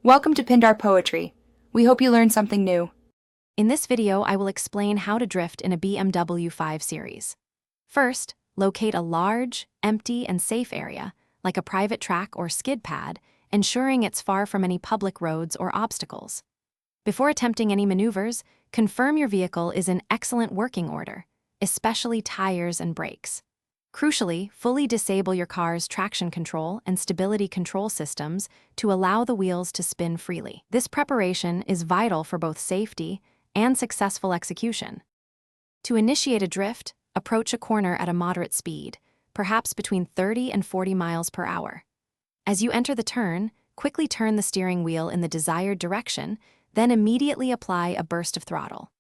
Welcome to Pindar Poetry. We hope you learned something new. In this video, I will explain how to drift in a BMW 5 Series. First, locate a large, empty, and safe area, like a private track or skid pad, ensuring it's far from any public roads or obstacles. Before attempting any maneuvers, confirm your vehicle is in excellent working order, especially tires and brakes. Crucially, fully disable your car's traction control and stability control systems to allow the wheels to spin freely. This preparation is vital for both safety and successful execution. To initiate a drift, approach a corner at a moderate speed, perhaps between 30 and 40 miles per hour. As you enter the turn, quickly turn the steering wheel in the desired direction, then immediately apply a burst of throttle.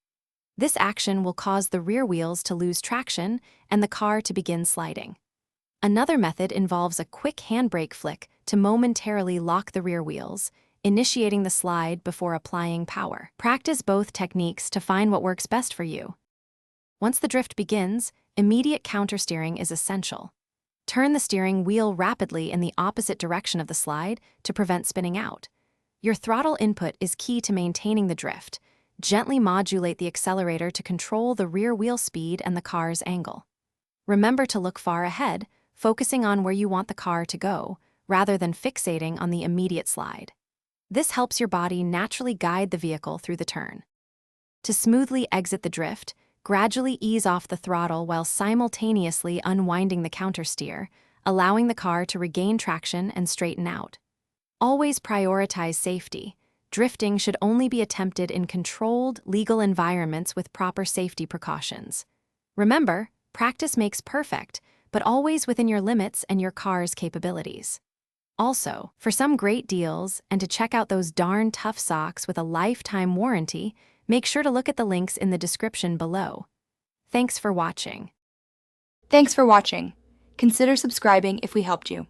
This action will cause the rear wheels to lose traction and the car to begin sliding. Another method involves a quick handbrake flick to momentarily lock the rear wheels, initiating the slide before applying power. Practice both techniques to find what works best for you. Once the drift begins, immediate countersteering is essential. Turn the steering wheel rapidly in the opposite direction of the slide to prevent spinning out. Your throttle input is key to maintaining the drift. Gently modulate the accelerator to control the rear wheel speed and the car's angle. Remember to look far ahead, focusing on where you want the car to go, rather than fixating on the immediate slide. This helps your body naturally guide the vehicle through the turn. To smoothly exit the drift, gradually ease off the throttle while simultaneously unwinding the countersteer, allowing the car to regain traction and straighten out. Always prioritize safety. Drifting should only be attempted in controlled, legal environments with proper safety precautions. Remember, practice makes perfect, but always within your limits and your car's capabilities. Also, for some great deals and to check out those darn tough socks with a lifetime warranty, make sure to look at the links in the description below. Thanks for watching. Thanks for watching. Consider subscribing if we helped you.